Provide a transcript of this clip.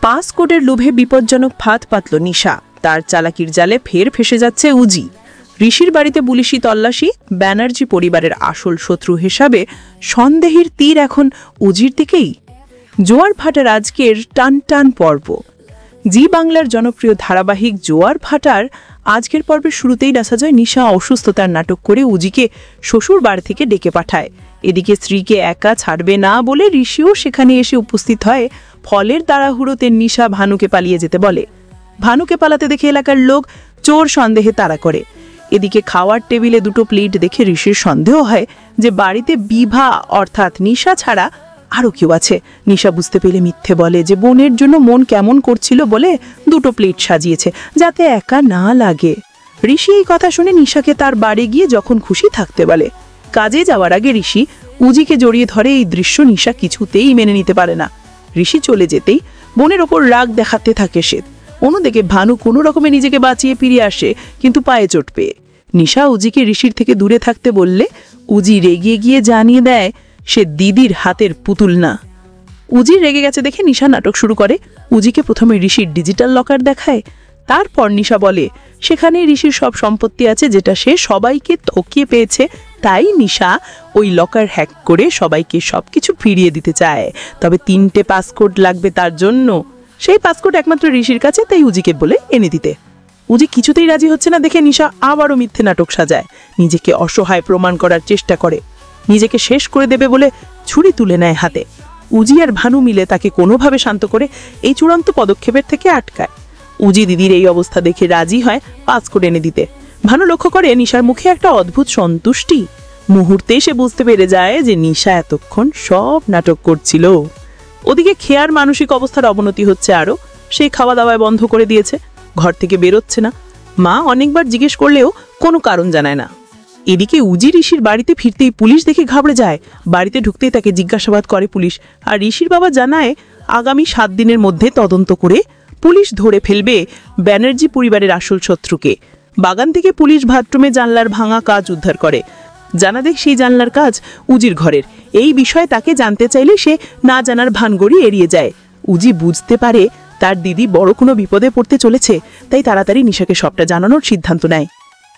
পাসকোডের লোভে বিপজ্জনক ফাঁদ পাতল নিশা। তার চালাকির জালে ফের ফেসে যাচ্ছে উজি। ঋষির বাড়িতে পুলিশি তল্লাশি। ব্যানার্জি পরিবারের আসল শত্রু হিসাবে সন্দেহের তীর এখন উজির দিকেই। জোয়ার ভাটার আজকের টান টান পর্ব। জি বাংলার জনপ্রিয় ধারাবাহিক জোয়ার ভাটার আজকের পর্বের শুরুতেই দেখা যায় নিশা অসুস্থতার নাটক করে উজিকে শ্বশুর বাড়ি থেকে ডেকে পাঠায়। এদিকে স্ত্রীকে একা ছাড়বে না বলে ঋষিও সেখানে এসে উপস্থিত হয়। ফলের তাড়াহুড়োতে নিশা ভানুকে পালিয়ে যেতে বলে। ভানুকে পালাতে দেখে এলাকার লোক চোর সন্দেহে তাড়া করে। এদিকে খাওয়ার টেবিলে দুটো প্লেট দেখে ঋষির সন্দেহ হয় যে বাড়িতে বিভা অর্থাৎ নিশা ছাড়া আরও কেউ আছে। নিশা বুঝতে পেরে মিথ্যে বলে যে বোনের জন্য মন কেমন করছিল বলে দুটো প্লেট সাজিয়েছে যাতে একা না লাগে। ঋষি এই কথা শুনে নিশাকে তার বাড়ি গিয়ে যখন খুশি থাকতে বলে। কাজে যাওয়ার আগে ঋষি উজিকে জড়িয়ে ধরে। এই দৃশ্য নিশা কিছুতেই মেনে নিতে পারে না। ঋষি চলে যেতেই বোনের ওপর রাগ দেখাতে থাকে সে। অন্যদিকে ভানু কোনো রকমে নিজেকে বাঁচিয়ে ফিরে আসে, কিন্তু পায়ে চোট পেয়ে। নিশা উজিকে ঋষির থেকে দূরে থাকতে বললে উজি রেগে গিয়ে জানিয়ে দেয় সে দিদির হাতের পুতুল না। উজি রেগে গেছে দেখে নিশা নাটক শুরু করে। উজিকে প্রথমে ঋষির ডিজিটাল লকার দেখায়। তারপর নিশা বলে সেখানে ঋষির সব সম্পত্তি আছে যেটা সে সবাইকে ঠকিয়ে পেয়েছে। তাই নিশা ওই লকার হ্যাক করে সবাইকে সবকিছু ফিরিয়ে দিতে চায়। তবে 3টে পাসকোড লাগবে তার জন্য। সেই পাসকোড একমাত্র ঋষির কাছে, তাই উজিকে বলে এনে দিতে। উজি কিছুতেই রাজি হচ্ছে না দেখে নিশা আবারও মিথ্যে নাটক সাজায়। নিজেকে অসহায় প্রমাণ করার চেষ্টা করে। নিজেকে শেষ করে দেবে বলে ছুরি তুলে নেয় হাতে। উজি আর ভানু মিলে তাকে কোনোভাবে শান্ত করে এই চূড়ান্ত পদক্ষেপের থেকে আটকায়। উজি দিদির এই অবস্থা দেখে রাজি হয় পাসকোড এনে দিতে। ভানু লক্ষ্য করে নিশার মুখে একটা অদ্ভুত সন্তুষ্টি। মুহূর্তে সে বুঝতে পেরে যায় যে নিশা এতক্ষণ সব নাটক করছিল। ওদিকে খেয়ার মানসিক অবস্থার অবনতি হচ্ছে আরও। সে খাওয়া দাওয়ায় বন্ধ করে দিয়েছে, ঘর থেকে বেরোচ্ছে না। মা অনেকবার জিজ্ঞেস করলেও কোনো কারণ জানায় না। এদিকে উজি ঋষির বাড়িতে ফিরতেই পুলিশ দেখে ঘাবড়ে যায়। বাড়িতে ঢুকতেই তাকে জিজ্ঞাসাবাদ করে পুলিশ। আর ঋষির বাবা জানায় আগামী 7 দিনের মধ্যে তদন্ত করে পুলিশ ধরে ফেলবে ব্যানার্জি পরিবারের আসল শত্রুকে। বাগান থেকে পুলিশ বাথরুমে জানলার ভাঙা কাঁচ উদ্ধার করে। জানা দেখ সেই জানলার কাজ উজির ঘরের। এই বিষয়ে তাকে জানতে চাইলে সে না জানার ভানগড়ি এড়িয়ে যায়। উজি বুঝতে পারে তার দিদি বড় কোনো বিপদে পড়তে চলেছে, তাই তাড়াতাড়ি নিশাকে সবটা জানানোর সিদ্ধান্ত নেয়।